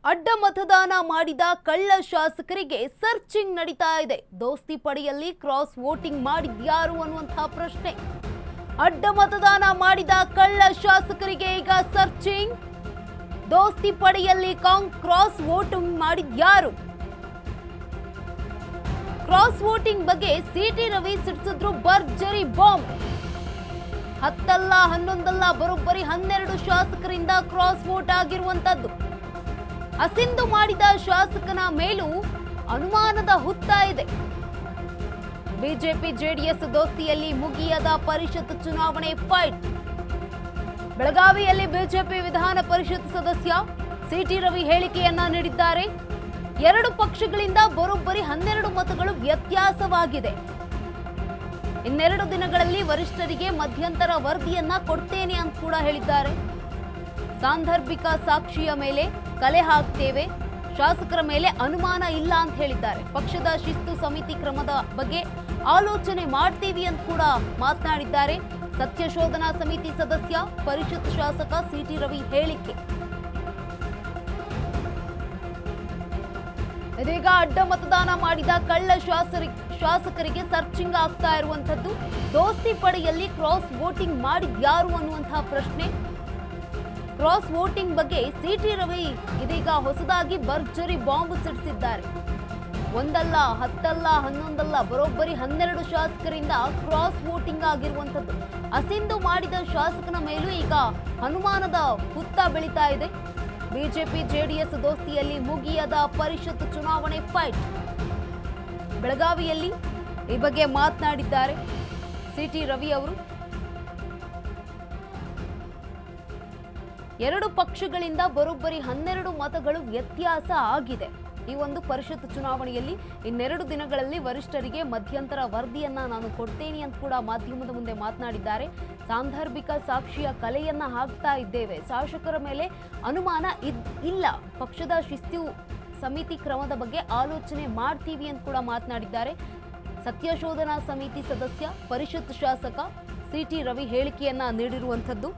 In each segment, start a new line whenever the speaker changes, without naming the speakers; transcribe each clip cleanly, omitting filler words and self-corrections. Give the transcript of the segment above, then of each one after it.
ಅಡ್ಡ ಮತದಾನ ಮಾಡಿದ ಕಳ್ಳ ಶಾಸಕರಿಗೆ ಸರ್ಚಿಂಗ್ ನಡೀತಾ ಇದೆ. ದೋಸ್ತಿ ಪಡೆಯಲ್ಲಿ ಕ್ರಾಸ್ ವೋಟಿಂಗ್ ಮಾಡಿದ್ಯಾರು ಅನ್ನುವಂತಹ ಪ್ರಶ್ನೆ. ಅಡ್ಡ ಮತದಾನ ಮಾಡಿದ ಕಳ್ಳ ಶಾಸಕರಿಗೆ ಈಗ ಸರ್ಚಿಂಗ್. ದೋಸ್ತಿ ಪಡೆಯಲ್ಲಿ ಕ್ರಾಸ್ ವೋಟಿಂಗ್ ಮಾಡಿದ್ಯಾರು? ಕ್ರಾಸ್ ವೋಟಿಂಗ್ ಬಗ್ಗೆ ಸಿಟಿ ರವಿ ಸಿಡಿಸಿದ್ರು ಭರ್ಜರಿ ಬಾಂಬ್. 10 ಅಲ್ಲ 11 ಅಲ್ಲ, ಬರೋಬ್ಬರಿ 12 ಶಾಸಕರಿಂದ ಕ್ರಾಸ್ ವೋಟ್ ಆಗಿರುವಂತದ್ದು. ಅಸಿಂದು ಮಾಡಿದ ಶಾಸಕನ ಮೇಲೂ ಅನುಮಾನದ ಹುತ್ತ ಇದೆ. ಬಿಜೆಪಿ ಜೆಡಿಎಸ್ ದೋಸ್ತಿಯಲ್ಲಿ ಮುಗಿಯದ ಪರಿಷತ್ ಚುನಾವಣೆ ಫೈಟ್. ಬೆಳಗಾವಿಯಲ್ಲಿ ಬಿಜೆಪಿ ವಿಧಾನ ಪರಿಷತ್ ಸದಸ್ಯ ಸಿಟಿ ರವಿ ಹೇಳಿಕೆಯನ್ನ ನೀಡಿದ್ದಾರೆ. 2 ಪಕ್ಷಗಳಿಂದ ಬರೋಬ್ಬರಿ 12 ಮತಗಳು ವ್ಯತ್ಯಾಸವಾಗಿದೆ. ಇನ್ನೆರಡು ದಿನಗಳಲ್ಲಿ ವರಿಷ್ಠರಿಗೆ ಮಧ್ಯಂತರ ವರದಿಯನ್ನ ಕೊಡ್ತೇನೆ ಅಂತ ಕೂಡ ಹೇಳಿದ್ದಾರೆ. ಸಾಂದರ್ಭಿಕ ಸಾಕ್ಷಿಯ ಮೇಲೆ ಕಲೆ ಹಾಕ್ತೇವೆ, ಶಾಸಕರ ಮೇಲೆ ಅನುಮಾನ ಇಲ್ಲ ಅಂತ ಹೇಳಿದ್ದಾರೆ. ಪಕ್ಷದ ಶಿಸ್ತು ಸಮಿತಿ ಕ್ರಮದ ಬಗ್ಗೆ ಆಲೋಚನೆ ಮಾಡ್ತೀವಿ ಅಂತ ಕೂಡ ಮಾತನಾಡಿದ್ದಾರೆ. ಸತ್ಯಶೋಧನಾ ಸಮಿತಿ ಸದಸ್ಯ ಪರಿಷತ್ ಶಾಸಕ ಸಿಟಿ ರವಿ ಹೇಳಿಕೆ. ಇದೀಗ ಅಡ್ಡ ಮತದಾನ ಮಾಡಿದ ಕಳ್ಳ ಶಾಸಕರಿಗೆ ಸರ್ಚಿಂಗ್ ಆಗ್ತಾ ಇರುವಂತದ್ದು. ದೋಸ್ತಿ ಪಡೆಯಲ್ಲಿ ಕ್ರಾಸ್ ವೋಟಿಂಗ್ ಮಾಡಿದ್ಯಾರು ಅನ್ನುವಂತಹ ಪ್ರಶ್ನೆ. ಕ್ರಾಸ್ ವೋಟಿಂಗ್ ಬಗ್ಗೆ ಸಿಟಿ ರವಿ ಇದೀಗ ಹೊಸದಾಗಿ ಭರ್ಜರಿ ಬಾಂಬ್ ಸಿಡಿಸಿದ್ದಾರೆ. 1 ಅಲ್ಲ 10 ಅಲ್ಲ 11 ಅಲ್ಲ, ಬರೋಬ್ಬರಿ 12 ಶಾಸಕರಿಂದ ಕ್ರಾಸ್ ವೋಟಿಂಗ್ ಆಗಿರುವಂತದ್ದು. ಅಸಿಂದು ಮಾಡಿದ ಶಾಸಕನ ಮೇಲೂ ಈಗ ಅನುಮಾನದ ಹುತ್ತ ಬೆಳೀತಾ ಇದೆ. ಬಿಜೆಪಿ ಜೆಡಿಎಸ್ ದೋಸ್ತಿಯಲ್ಲಿ ಮುಗಿಯದ ಪರಿಷತ್ ಚುನಾವಣೆ ಫೈಟ್. ಬೆಳಗಾವಿಯಲ್ಲಿ ಈ ಬಗ್ಗೆ ಮಾತನಾಡಿದ್ದಾರೆ ಸಿಟಿ ರವಿ ಅವರು. 2 ಪಕ್ಷಗಳಿಂದ ಬರೋಬ್ಬರಿ 12 ಮತಗಳು ವ್ಯತ್ಯಾಸ ಆಗಿದೆ. ಈ ಒಂದು ಪರಿಷತ್ ಚುನಾವಣೆಯಲ್ಲಿ ಇನ್ನೆರಡು ದಿನಗಳಲ್ಲಿ ವರಿಷ್ಠರಿಗೆ ಮಧ್ಯಂತರ ವರದಿಯನ್ನ ನಾನು ಕೊಡ್ತೇನೆ ಅಂತ ಕೂಡ ಮಾಧ್ಯಮದ ಮುಂದೆ ಮಾತನಾಡಿದ್ದಾರೆ. ಸಾಂದರ್ಭಿಕ ಸಾಕ್ಷಿಯ ಕಲೆಯನ್ನ ಹಾಕ್ತಾ ಇದ್ದೇವೆ, ಶಾಸಕರ ಮೇಲೆ ಅನುಮಾನ ಇಲ್ಲ, ಪಕ್ಷದ ಶಿಸ್ತು ಸಮಿತಿ ಕ್ರಮದ ಬಗ್ಗೆ ಆಲೋಚನೆ ಮಾಡ್ತೀವಿ ಅಂತ ಕೂಡ ಮಾತನಾಡಿದ್ದಾರೆ. ಸತ್ಯಶೋಧನಾ ಸಮಿತಿ ಸದಸ್ಯ ಪರಿಷತ್ ಶಾಸಕ ಸಿಟಿ ರವಿ ಹೇಳಿಕೆಯನ್ನ ನೀಡಿರುವಂತದ್ದು.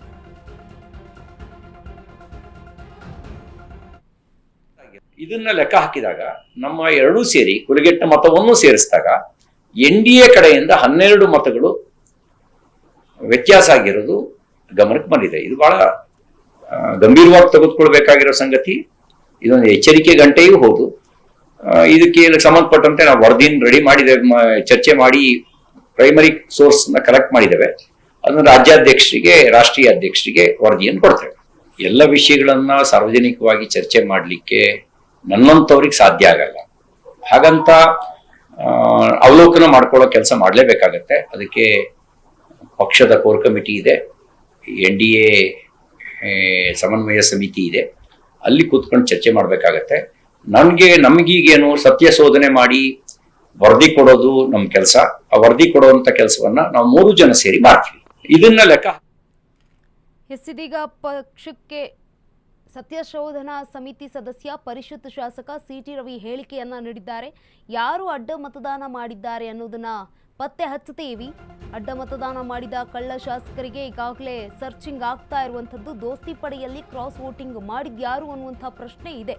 ಇದನ್ನ ಲೆಕ್ಕ ಹಾಕಿದಾಗ ನಮ್ಮ ಎರಡೂ ಸೇರಿ ಕುಲಗೆಟ್ಟ ಮತವನ್ನು ಸೇರಿಸಿದಾಗ NDA ಕಡೆಯಿಂದ 12 ಮತಗಳು ವ್ಯತ್ಯಾಸ ಆಗಿರೋದು ಗಮನಕ್ಕೆ ಬಂದಿದೆ. ಇದು ಬಹಳ ಗಂಭೀರವಾಗಿ ತೆಗೆದುಕೊಳ್ಬೇಕಾಗಿರೋ ಸಂಗತಿ. ಇದೊಂದು ಎಚ್ಚರಿಕೆ ಗಂಟೆಯೂ ಹೌದು. ಇದಕ್ಕೆ ಸಂಬಂಧಪಟ್ಟಂತೆ ನಾವು ವರದಿನ ರೆಡಿ ಮಾಡಿದ್ದೇವೆ, ಚರ್ಚೆ ಮಾಡಿ ಪ್ರೈಮರಿ ಸೋರ್ಸ್ ನ ಕಲೆಕ್ಟ್ ಮಾಡಿದ್ದೇವೆ. ಅದನ್ನು ರಾಜ್ಯಾಧ್ಯಕ್ಷರಿಗೆ, ರಾಷ್ಟ್ರೀಯ ಅಧ್ಯಕ್ಷರಿಗೆ ವರದಿಯನ್ನು ಕೊಡ್ತೇವೆ. ಎಲ್ಲ ವಿಷಯಗಳನ್ನ ಸಾರ್ವಜನಿಕವಾಗಿ ಚರ್ಚೆ ಮಾಡಲಿಕ್ಕೆ ನನ್ನಂತವ್ರಿಗೆ ಸಾಧ್ಯ ಆಗಲ್ಲ. ಹಾಗಂತ ಅವಲೋಕನ ಮಾಡ್ಕೊಳ್ಳೋ ಕೆಲಸ ಮಾಡಲೇಬೇಕಾಗತ್ತೆ. ಅದಕ್ಕೆ ಪಕ್ಷದ ಕೋರ್ ಕಮಿಟಿ ಇದೆ, NDA ಸಮನ್ವಯ ಸಮಿತಿ ಇದೆ, ಅಲ್ಲಿ ಕೂತ್ಕೊಂಡು ಚರ್ಚೆ ಮಾಡಬೇಕಾಗತ್ತೆ. ನಮಗೀಗೇನು ಸತ್ಯ ಶೋಧನೆ ಮಾಡಿ ವರದಿ ಕೊಡೋದು ನಮ್ಮ ಕೆಲಸ. ಆ ವರದಿ ಕೊಡುವಂತ ಕೆಲಸವನ್ನ ನಾವು 3 ಜನ ಸೇರಿ ಮಾಡ್ತೀವಿ. ಇದನ್ನ ಲೆಕ್ಕ
ಇದೀಗ ಪಕ್ಷಕ್ಕೆ ಸತ್ಯಶೋಧನಾ ಸಮಿತಿ ಸದಸ್ಯ ಪರಿಷತ್ ಶಾಸಕ ಸಿಟಿ ರವಿ ಹೇಳಿಕೆಯನ್ನ ನೀಡಿದ್ದಾರೆ. ಯಾರು ಅಡ್ಡ ಮತದಾನ ಮಾಡಿದ್ದಾರೆ ಅನ್ನೋದನ್ನ ಪತ್ತೆ ಹಚ್ಚುತ್ತೀವಿ. ಅಡ್ಡ ಮತದಾನ ಮಾಡಿದ ಕಳ್ಳ ಶಾಸಕರಿಗೆ ಈಗಾಗಲೇ ಸರ್ಚಿಂಗ್ ಆಗ್ತಾ ಇರುವಂತದ್ದು. ದೋಸ್ತಿ ಪಡೆಯಲ್ಲಿ ಕ್ರಾಸ್ ವೋಟಿಂಗ್ ಮಾಡಿದ್ಯಾರು ಅನ್ನುವಂಥ ಪ್ರಶ್ನೆ ಇದೆ.